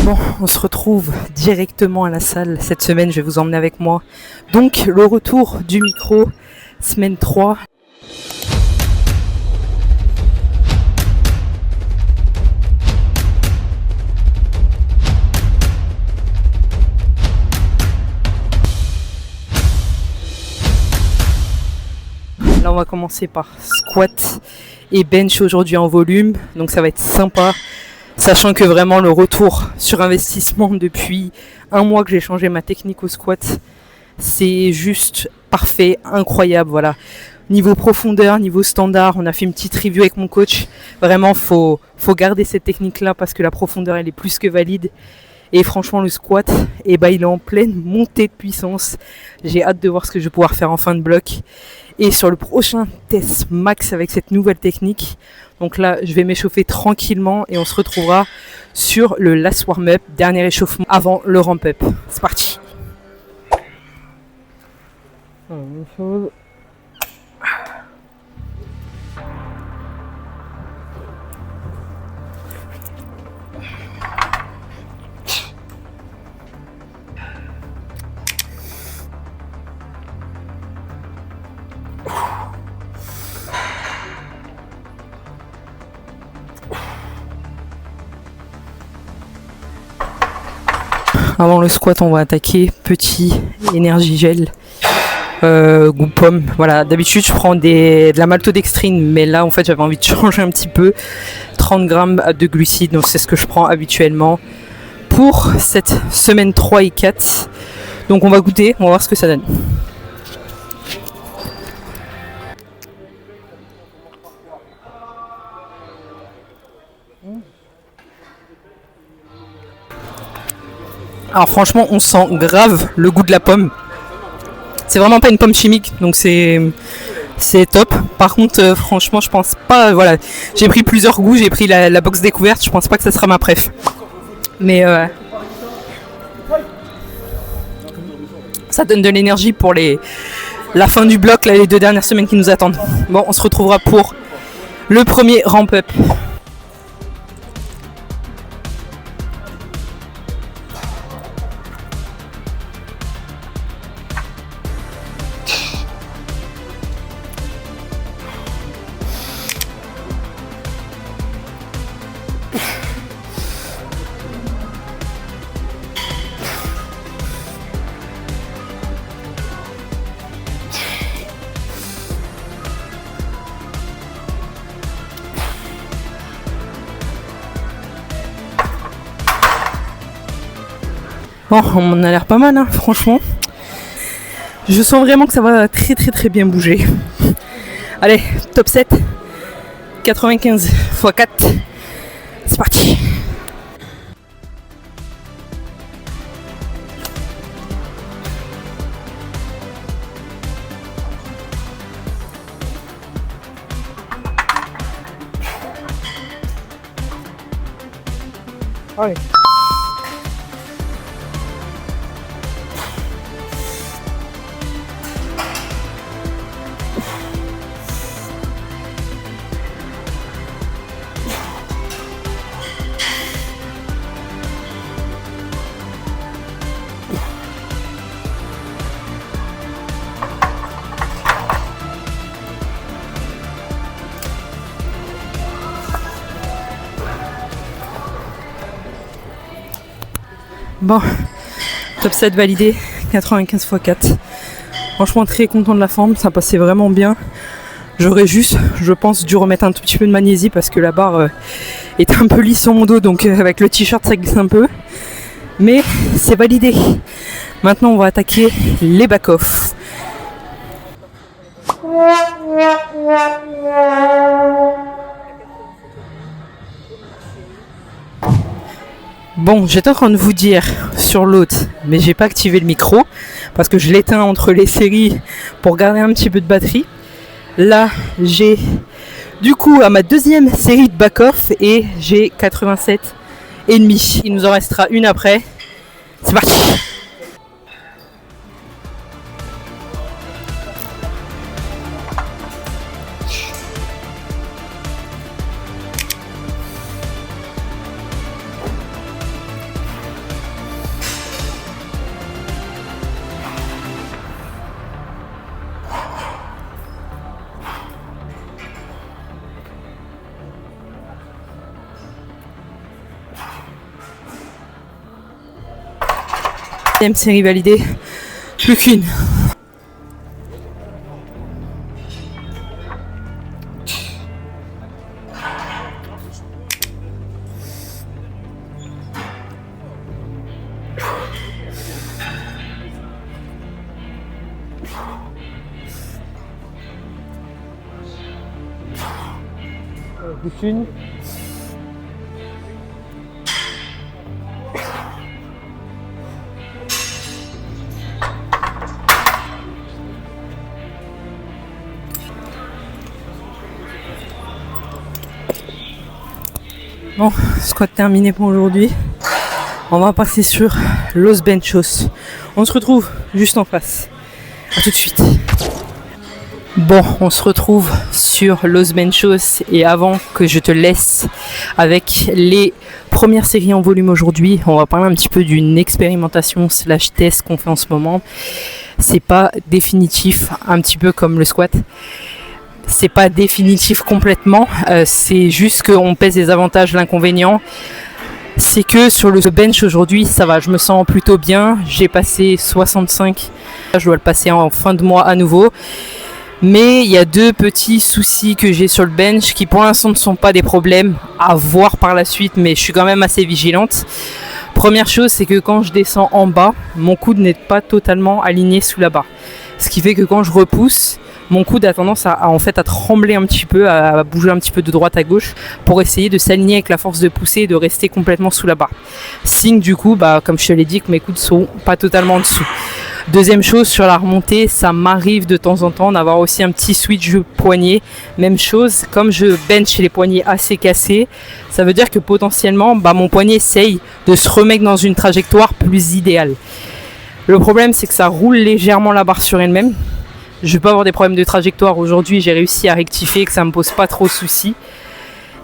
Bon, on se retrouve directement à la salle. Cette semaine, je vais vous emmener avec moi. Donc, le retour du micro, semaine 3. Là, on va commencer par squat et bench aujourd'hui en volume. Donc, ça va être sympa. Sachant que vraiment le retour sur investissement depuis un mois que j'ai changé ma technique au squat, c'est juste parfait, incroyable. Voilà. Niveau profondeur, niveau standard, on a fait une petite review avec mon coach. Vraiment, faut garder cette technique-là parce que la profondeur, elle est plus que valide. Et franchement, le squat, il est en pleine montée de puissance. J'ai hâte de voir ce que je vais pouvoir faire en fin de bloc. Et sur le prochain test max avec cette nouvelle technique, donc là, je vais m'échauffer tranquillement et on se retrouvera sur le last warm-up, dernier échauffement avant le ramp-up. C'est parti. Même chose. Avant le squat, on va attaquer petit énergie gel, goût pomme. Voilà, d'habitude je prends de la maltodextrine, mais là en fait j'avais envie de changer un petit peu. 30 grammes de glucides, donc c'est ce que je prends habituellement pour cette semaine 3 et 4. Donc on va goûter, on va voir ce que ça donne. Alors franchement, on sent grave le goût de la pomme. C'est vraiment pas une pomme chimique, donc c'est top. Par contre, franchement, je pense pas. Voilà, j'ai pris plusieurs goûts, j'ai pris la box découverte. Je pense pas que ça sera ma préf. Mais ça donne de l'énergie pour la fin du bloc, là, les 2 dernières semaines qui nous attendent. Bon, on se retrouvera pour le premier ramp-up. Bon, on a l'air pas mal, hein, franchement. Je sens vraiment que ça va très très très bien bouger. Allez, top 7. 95 x 4. C'est parti. Allez. Bon, top 7 validé, 95 x 4. Franchement très content de la forme, ça passait vraiment bien. J'aurais juste, je pense, dû remettre un tout petit peu de magnésie parce que la barre est un peu lisse sur mon dos, donc avec le t-shirt ça glisse un peu. Mais c'est validé. Maintenant on va attaquer les back-off. Bon, j'étais en train de vous dire sur l'autre, mais j'ai pas activé le micro parce que je l'éteins entre les séries pour garder un petit peu de batterie. Là, j'ai du coup à ma deuxième série de back-off et j'ai 87,5. Il nous en restera une après. C'est parti. 4e série validée. Plus qu'une. Plus qu'une. Bon, squat terminé pour aujourd'hui. On va passer sur Los Benchos. On se retrouve juste en face. A tout de suite. Bon, on se retrouve sur Los Benchos et avant que je te laisse avec les premières séries en volume aujourd'hui, on va parler un petit peu d'une expérimentation slash test qu'on fait en ce moment. C'est pas définitif, un petit peu comme le squat. C'est pas définitif complètement, c'est juste qu'on pèse les avantages, l'inconvénient. C'est que sur le bench aujourd'hui, ça va, je me sens plutôt bien. J'ai passé 65, je dois le passer en fin de mois à nouveau. Mais il y a 2 petits soucis que j'ai sur le bench qui pour l'instant ne sont pas des problèmes à voir par la suite, mais je suis quand même assez vigilante. Première chose, c'est que quand je descends en bas, mon coude n'est pas totalement aligné sous la barre. Ce qui fait que quand je repousse, mon coude a tendance à trembler un petit peu, à bouger un petit peu de droite à gauche pour essayer de s'aligner avec la force de pousser et de rester complètement sous la barre. Signe du coup, comme je te l'ai dit, que mes coudes sont pas totalement en dessous. Deuxième chose, sur la remontée, ça m'arrive de temps en temps d'avoir aussi un petit switch de poignet. Même chose, comme je bench les poignets assez cassés, ça veut dire que potentiellement, mon poignet essaye de se remettre dans une trajectoire plus idéale. Le problème, c'est que ça roule légèrement la barre sur elle-même. Je vais pas avoir des problèmes de trajectoire aujourd'hui, j'ai réussi à rectifier, que ça me pose pas trop de soucis.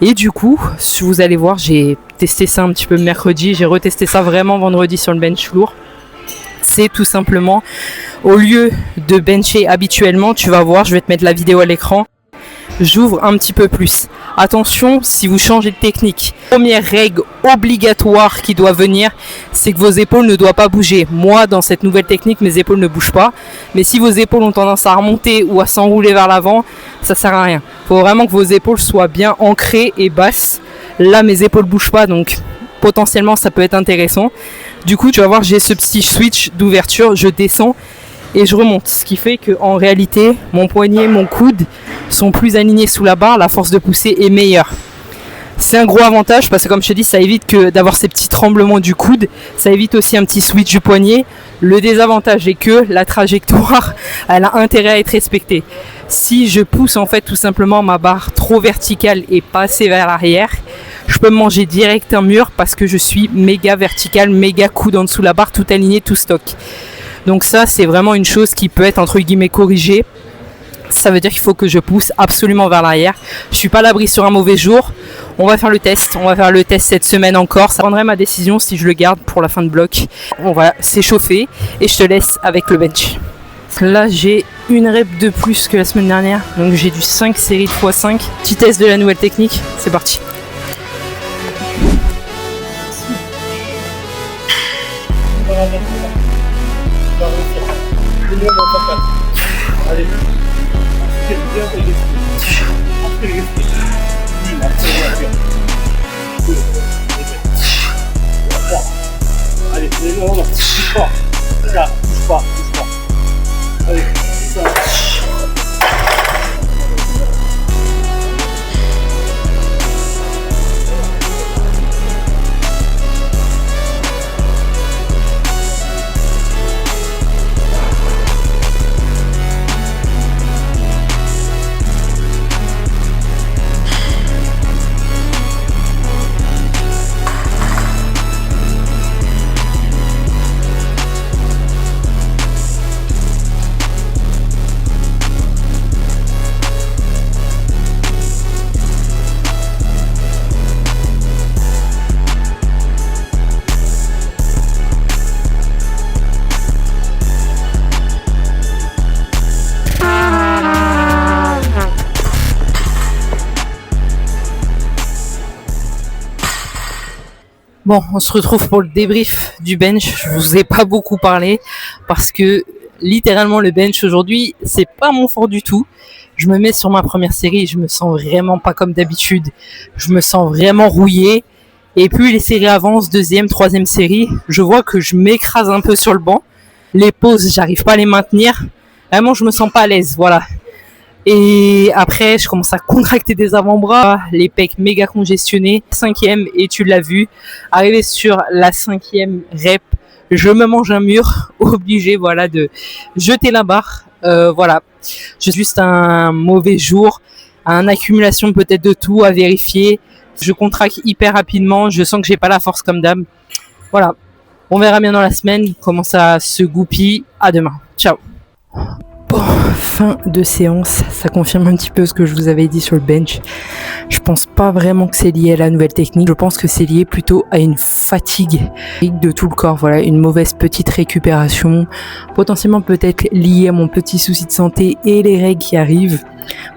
Et du coup, si vous allez voir, j'ai testé ça un petit peu mercredi, j'ai retesté ça vraiment vendredi sur le bench lourd. C'est tout simplement, au lieu de bencher habituellement, tu vas voir, je vais te mettre la vidéo à l'écran, j'ouvre un petit peu plus. Attention, si vous changez de technique, première règle obligatoire qui doit venir, c'est que vos épaules ne doivent pas bouger. Moi, dans cette nouvelle technique, mes épaules ne bougent pas. Mais si vos épaules ont tendance à remonter ou à s'enrouler vers l'avant, ça sert à rien. Il faut vraiment que vos épaules soient bien ancrées et basses. Là, mes épaules ne bougent pas, donc potentiellement, ça peut être intéressant. Du coup, tu vas voir, j'ai ce petit switch d'ouverture, je descends et je remonte. Ce qui fait qu'en réalité, mon poignet, mon coude sont plus alignés sous la barre, la force de pousser est meilleure. C'est un gros avantage parce que comme je te dis, ça évite que d'avoir ces petits tremblements du coude, ça évite aussi un petit switch du poignet. Le désavantage est que la trajectoire, elle a intérêt à être respectée. Si je pousse en fait tout simplement ma barre trop verticale et pas assez vers l'arrière, je peux me manger direct un mur parce que je suis méga vertical, méga coude en dessous de la barre, tout aligné, tout stock. Donc ça, c'est vraiment une chose qui peut être entre guillemets corrigée. Ça veut dire qu'il faut que je pousse absolument vers l'arrière. Je suis pas à l'abri sur un mauvais jour. On va faire le test. On va faire le test cette semaine encore. Ça prendrait ma décision si je le garde pour la fin de bloc. On va s'échauffer et je te laisse avec le bench. Là, j'ai une rep de plus que la semaine dernière. Donc j'ai du 5 séries de x5. Petit test de la nouvelle technique. C'est parti. Allez. Bien et respire. Après respire. Une, après respire. 2, 3. Allez, non, bouge pas. 4, bouge pas. Allez, 5. Bon, on se retrouve pour le débrief du bench. Je vous ai pas beaucoup parlé parce que littéralement le bench aujourd'hui, c'est pas mon fort du tout. Je me mets sur ma première série, je me sens vraiment pas comme d'habitude. Je me sens vraiment rouillé. Et plus les séries avancent, deuxième, troisième série, je vois que je m'écrase un peu sur le banc. Les pauses, j'arrive pas à les maintenir. Vraiment, je me sens pas à l'aise, voilà. Et après, je commence à contracter des avant-bras, les pecs méga congestionnés. Cinquième, et tu l'as vu, arrivé sur la cinquième rep, je me mange un mur, obligé, voilà, de jeter la barre. Voilà, j'ai juste un mauvais jour, une accumulation peut-être de tout à vérifier. Je contracte hyper rapidement, je sens que j'ai pas la force comme d'hab. Voilà, on verra bien dans la semaine comment ça se goupille. À demain, ciao. Bon, fin de séance, ça confirme un petit peu ce que je vous avais dit sur le bench. Je pense pas vraiment que c'est lié à la nouvelle technique, je pense que c'est lié plutôt à une fatigue de tout le corps, voilà, une mauvaise petite récupération, potentiellement peut-être lié à mon petit souci de santé et les règles qui arrivent.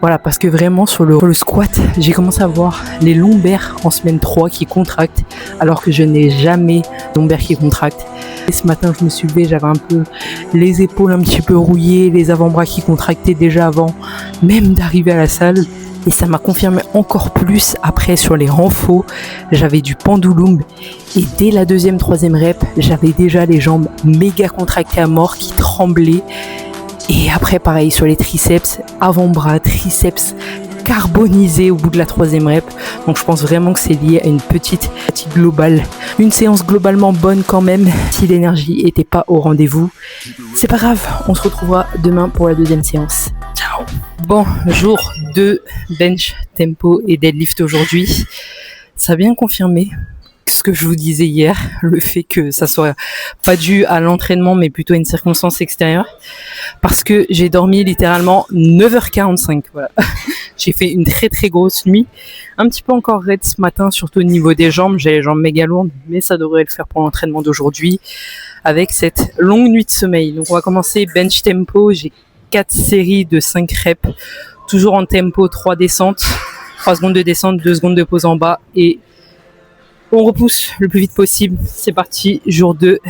Voilà, parce que vraiment sur le squat, j'ai commencé à voir les lombaires en semaine 3 qui contractent, alors que je n'ai jamais lombaires qui contractent. Et ce matin, je me suis levé, j'avais un peu les épaules un petit peu rouillées, les avant-bras qui contractaient déjà avant même d'arriver à la salle. Et ça m'a confirmé encore plus après sur les renforts. J'avais du pendulum et dès la deuxième, troisième rep, j'avais déjà les jambes méga contractées à mort qui tremblaient. Et après, pareil, sur les triceps, avant-bras, triceps carbonisés au bout de la troisième rep. Donc je pense vraiment que c'est lié à une petite fatigue globale. Une séance globalement bonne quand même, si l'énergie n'était pas au rendez-vous. C'est pas grave, on se retrouvera demain pour la deuxième séance. Ciao. Bon, jour 2, bench, tempo et deadlift aujourd'hui. Ça a bien confirmé ce que je vous disais hier, le fait que ça soit pas dû à l'entraînement mais plutôt à une circonstance extérieure, parce que j'ai dormi littéralement 9h45, voilà. J'ai fait une très très grosse nuit, un petit peu encore raide ce matin, surtout au niveau des jambes, j'ai les jambes méga lourdes, mais ça devrait le faire pour l'entraînement d'aujourd'hui, avec cette longue nuit de sommeil. Donc on va commencer bench tempo, j'ai 4 séries de 5 reps, toujours en tempo, 3 descentes, 3 secondes de descente, 2 secondes de pause en bas, et on repousse le plus vite possible. C'est parti, jour 2.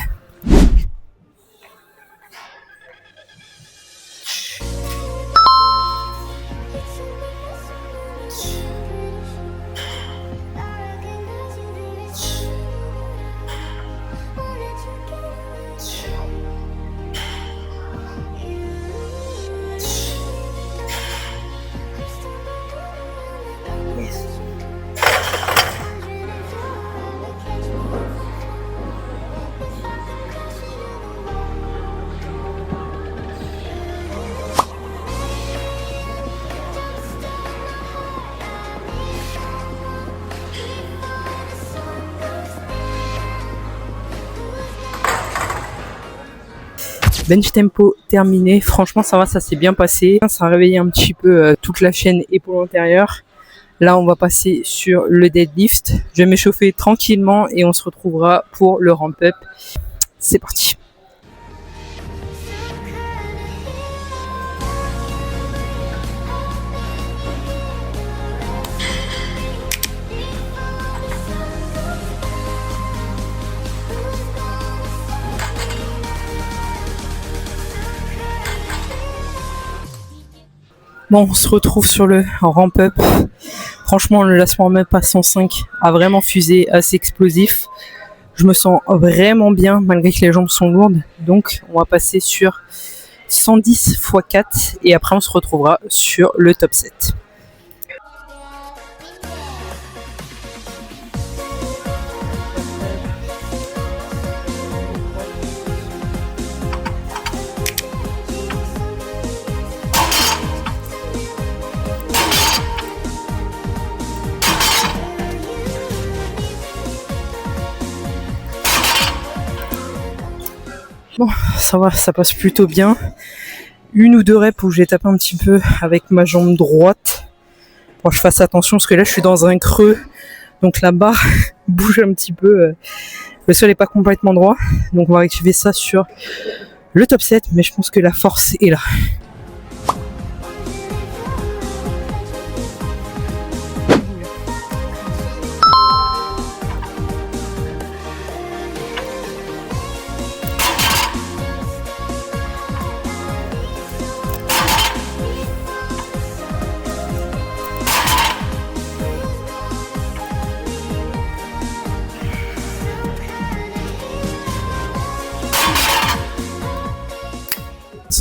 Bench tempo terminé, franchement ça va, ça s'est bien passé, ça a réveillé un petit peu toute la chaîne épaule antérieure. Là on va passer sur le deadlift, je vais m'échauffer tranquillement et on se retrouvera pour le ramp up. C'est parti. Bon, on se retrouve sur le ramp-up. Franchement, le last warm-up à 105 a vraiment fusé, assez explosif. Je me sens vraiment bien, malgré que les jambes sont lourdes. Donc, on va passer sur 110 x 4 et après, on se retrouvera sur le top 7. Bon, ça va, ça passe plutôt bien. Une ou deux reps où j'ai tapé un petit peu avec ma jambe droite. Bon, je fasse attention parce que là, je suis dans un creux. Donc la barre bouge un petit peu. Le sol n'est pas complètement droit. Donc on va activer ça sur le top 7. Mais je pense que la force est là.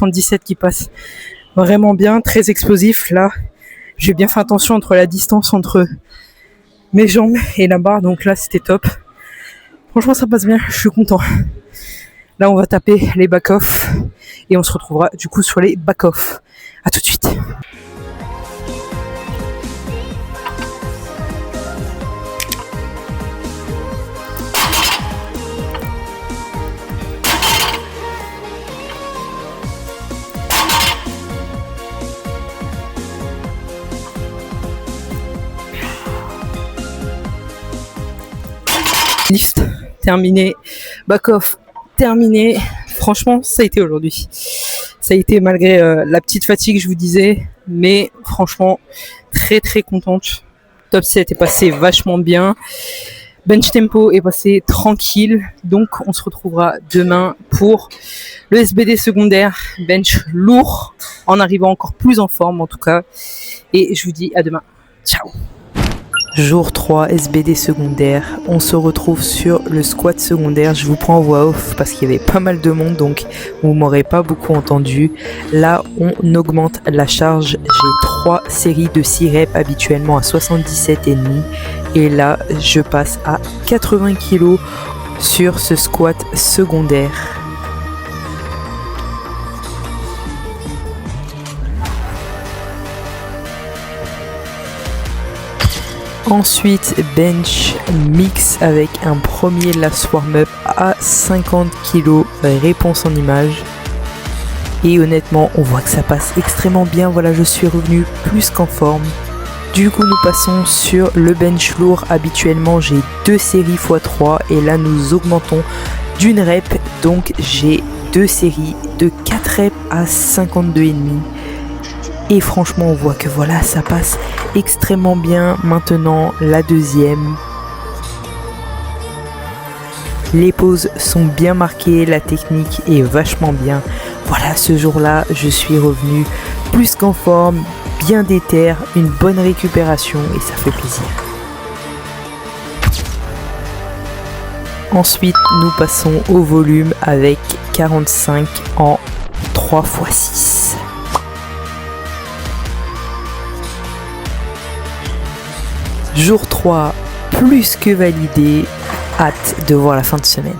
77 qui passe vraiment bien, très explosif. Là, j'ai bien fait attention entre la distance entre mes jambes et la barre, donc là c'était top. Franchement ça passe bien, je suis content. Là on va taper les back-off et on se retrouvera du coup sur les back-off. A tout de suite. Lift terminé, back-off terminé. Franchement, ça a été aujourd'hui. Ça a été malgré la petite fatigue, je vous disais, mais franchement, très très contente. Top 7 est passé vachement bien. Bench tempo est passé tranquille. Donc, on se retrouvera demain pour le SBD secondaire. Bench lourd, en arrivant encore plus en forme en tout cas. Et je vous dis à demain. Ciao. Jour 3, SBD secondaire. On se retrouve sur le squat secondaire. Je vous prends en voix off parce qu'il y avait pas mal de monde, donc vous m'aurez pas beaucoup entendu. Là, on augmente la charge. J'ai 3 séries de 6 reps habituellement à 77,5. Et là, je passe à 80 kg sur ce squat secondaire. Ensuite, bench mix avec un premier last warm-up à 50 kg, réponse en image. Et honnêtement, on voit que ça passe extrêmement bien. Voilà, je suis revenu plus qu'en forme. Du coup, nous passons sur le bench lourd. Habituellement, j'ai 2 séries x3 et là, nous augmentons d'une rep. Donc, j'ai 2 séries de 4 reps à 52,5. Et franchement, on voit que voilà, ça passe extrêmement bien. Maintenant, la deuxième. Les pauses sont bien marquées, la technique est vachement bien. Voilà, ce jour-là, je suis revenu plus qu'en forme, bien déter, une bonne récupération et ça fait plaisir. Ensuite, nous passons au volume avec 45 en 3x6. Jour 3, plus que validé, hâte de voir la fin de semaine.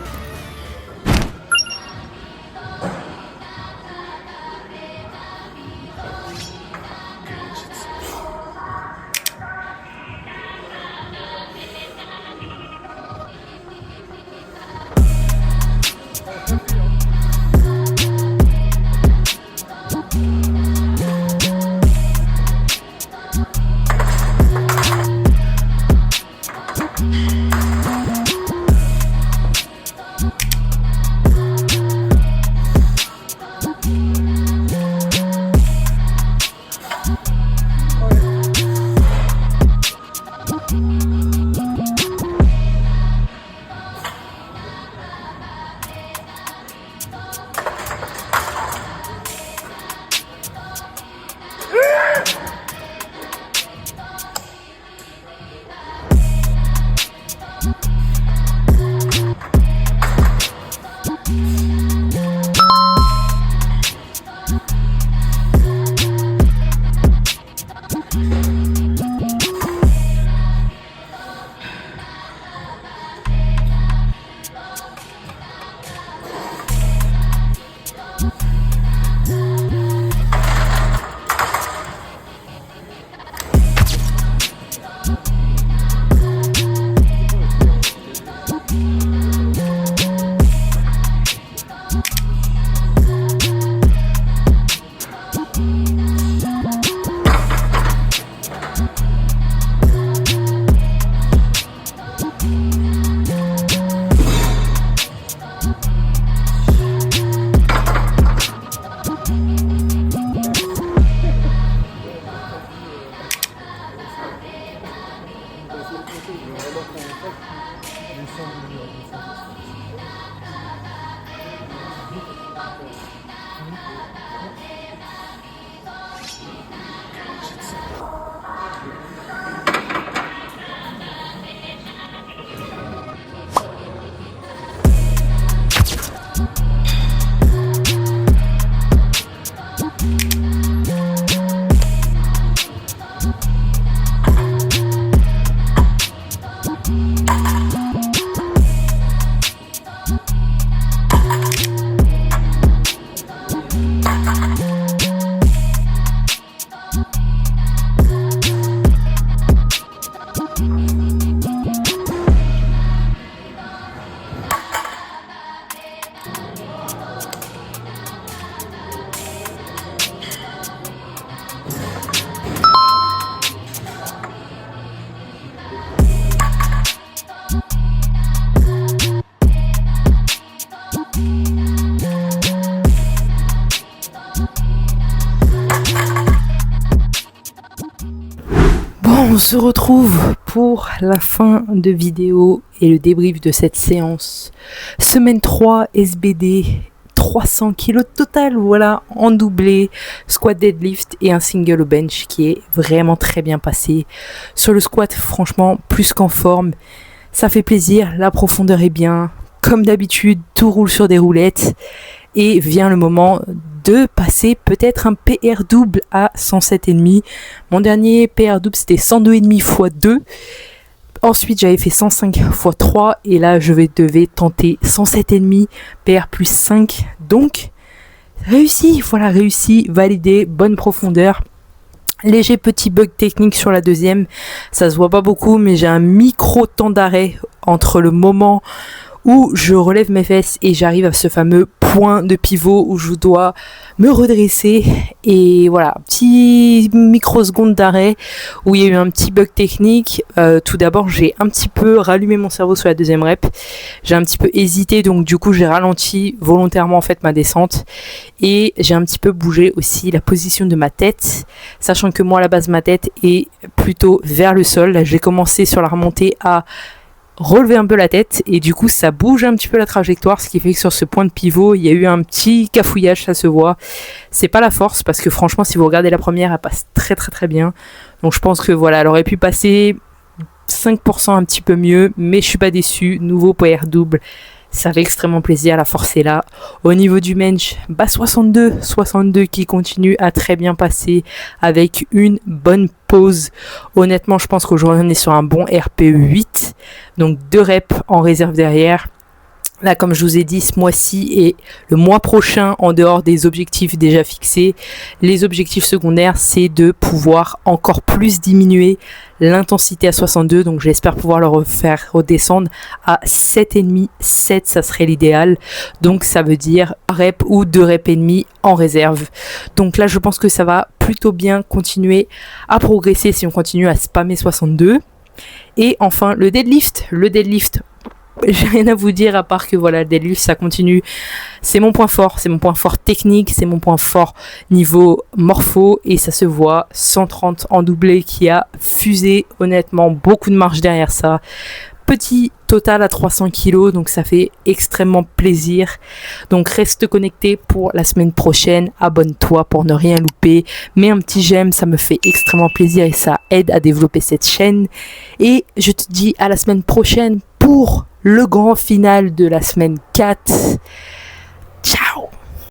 se retrouve pour la fin de vidéo et le débrief de cette séance. Semaine 3 SBD, 300 kg total, voilà, en doublé, squat deadlift et un single au bench qui est vraiment très bien passé. Sur le squat, franchement, plus qu'en forme, ça fait plaisir, la profondeur est bien. Comme d'habitude, tout roule sur des roulettes et vient le moment de passer peut-être un PR double à 107,5. Mon dernier PR double c'était 102,5 x 2. Ensuite j'avais fait 105 x 3 et là je devais tenter 107,5 PR plus 5. Donc réussi, validé, bonne profondeur. Léger petit bug technique sur la deuxième, ça se voit pas beaucoup mais j'ai un micro temps d'arrêt entre le moment où je relève mes fesses et j'arrive à ce fameux point de pivot où je dois me redresser. Et voilà, petit microseconde d'arrêt où il y a eu un petit bug technique. Tout d'abord, j'ai un petit peu rallumé mon cerveau sur la deuxième rep. J'ai un petit peu hésité, donc du coup, j'ai ralenti volontairement en fait ma descente. Et j'ai un petit peu bougé aussi la position de ma tête, sachant que moi, à la base, ma tête est plutôt vers le sol. Là, j'ai commencé sur la remontée à relever un peu la tête et du coup ça bouge un petit peu la trajectoire, ce qui fait que sur ce point de pivot il y a eu un petit cafouillage, ça se voit. C'est pas la force parce que franchement si vous regardez la première elle passe très bien, donc je pense que voilà elle aurait pu passer 5% un petit peu mieux, mais je suis pas déçu. Nouveau PR double, ça fait extrêmement plaisir, la force est là. Au niveau du bench, 62 qui continue à très bien passer avec une bonne pause. Honnêtement, je pense qu'aujourd'hui on est sur un bon RPE 8, donc 2 reps en réserve derrière. Là, comme je vous ai dit, ce mois-ci et le mois prochain, en dehors des objectifs déjà fixés, les objectifs secondaires, c'est de pouvoir encore plus diminuer l'intensité à 62. Donc, j'espère pouvoir le refaire redescendre à 7,5. 7, ça serait l'idéal. Donc, ça veut dire rep ou 2 reps et demi en réserve. Donc là, je pense que ça va plutôt bien continuer à progresser si on continue à spammer 62. Et enfin, le deadlift. J'ai rien à vous dire à part que voilà, le deadlift ça continue, c'est mon point fort technique, c'est mon point fort niveau morpho et ça se voit. 130 en doublé qui a fusé, honnêtement beaucoup de marge derrière ça. Petit total à 300 kg, donc ça fait extrêmement plaisir. Donc reste connecté pour la semaine prochaine, abonne-toi pour ne rien louper, mets un petit j'aime, ça me fait extrêmement plaisir et ça aide à développer cette chaîne. Et je te dis à la semaine prochaine pour le grand final de la semaine 4. Ciao!